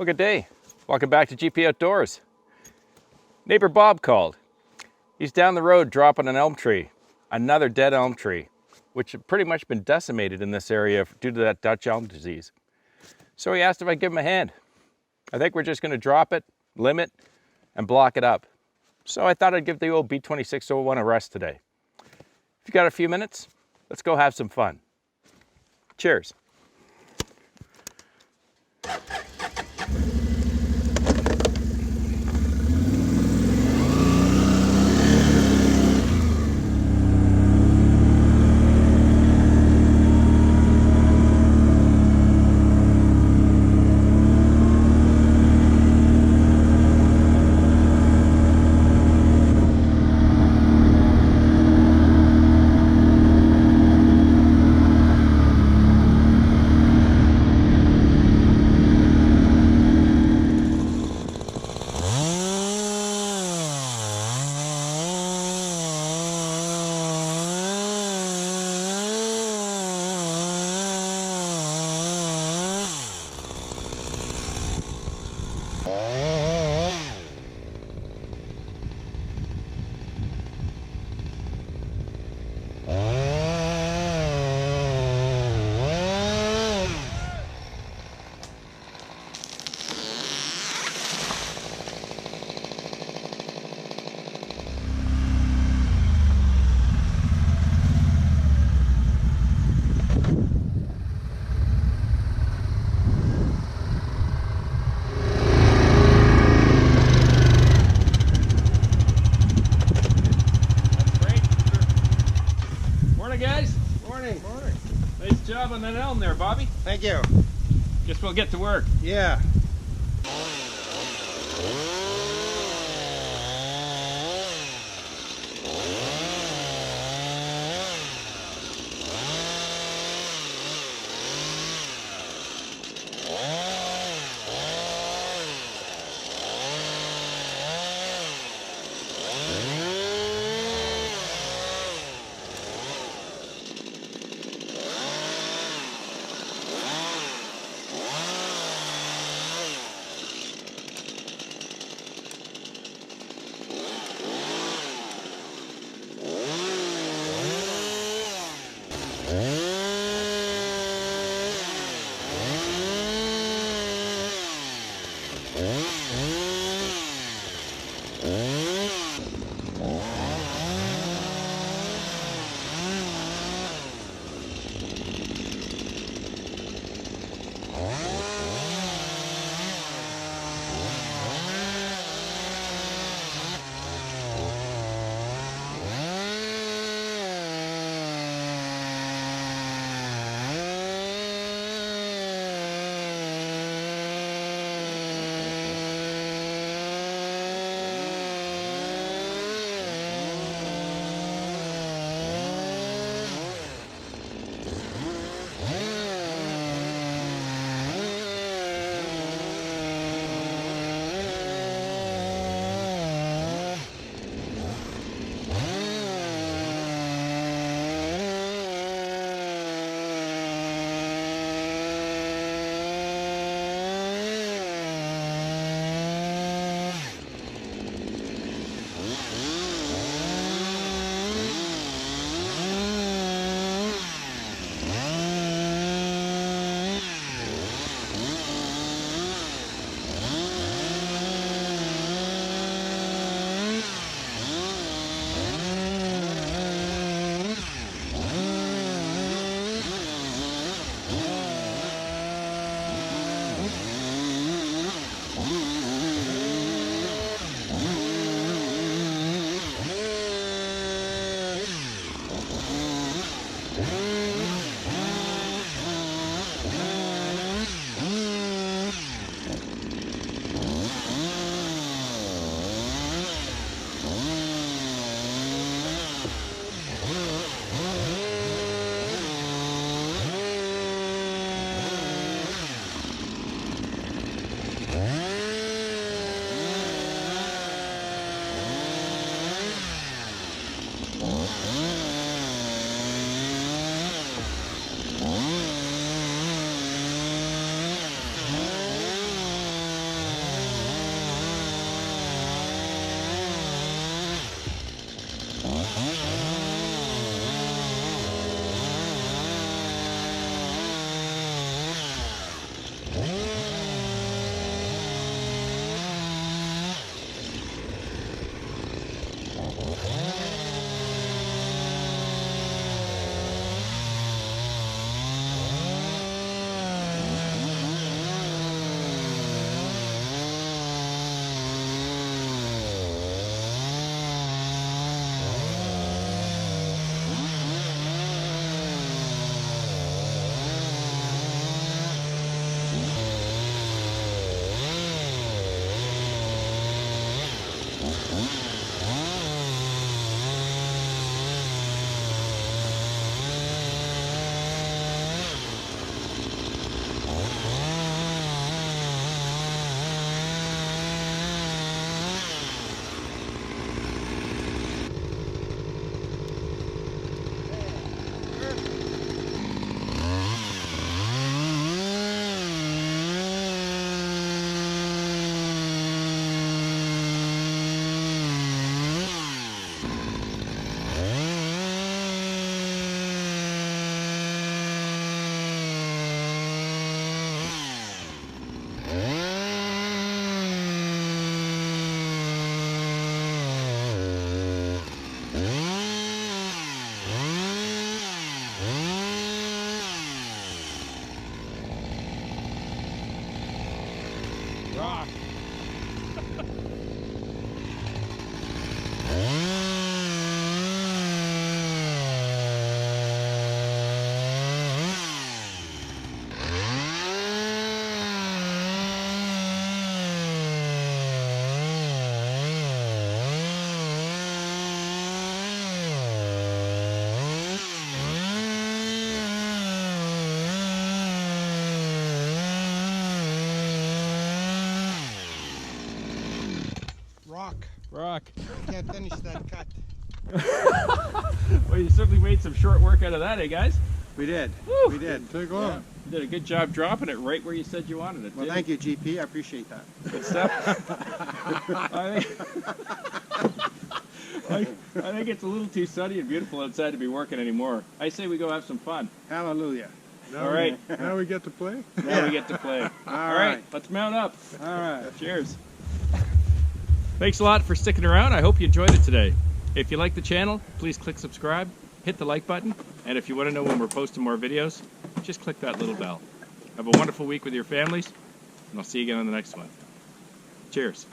Well, good day. Welcome back to GP Outdoors. Neighbor Bob called. He's down the road dropping an elm tree, another dead elm tree, which had pretty much been decimated in this area due to that Dutch elm disease. So he asked if I'd give him a hand. I think we're just going to drop it, limb it, and block it up. So I thought I'd give the old B2601 a rest today. If you got a few minutes, let's go have some fun. Cheers. Guys, morning. Nice job on that elm there, Bobby. Thank you. Guess we'll get to work. Yeah. Rock. Rock. Rock. Can't finish that cut. Well, you certainly made some short work out of that, eh, guys? We did. Woo. We did. Take long. Yeah. You did a good job dropping it right where you said you wanted it. Well, too. thank you, GP. I appreciate that. Good stuff. I think it's a little too sunny and beautiful outside to be working anymore. I say we go have some fun. Hallelujah. Now All right. Now we get to play? Now we get to play. All right, let's mount up. All right. Cheers. Thanks a lot for sticking around. I hope you enjoyed it today. If you like the channel, please click subscribe, hit the like button, and if you want to know when we're posting more videos, just click that little bell. Have a wonderful week with your families, and I'll see you again on the next one. Cheers.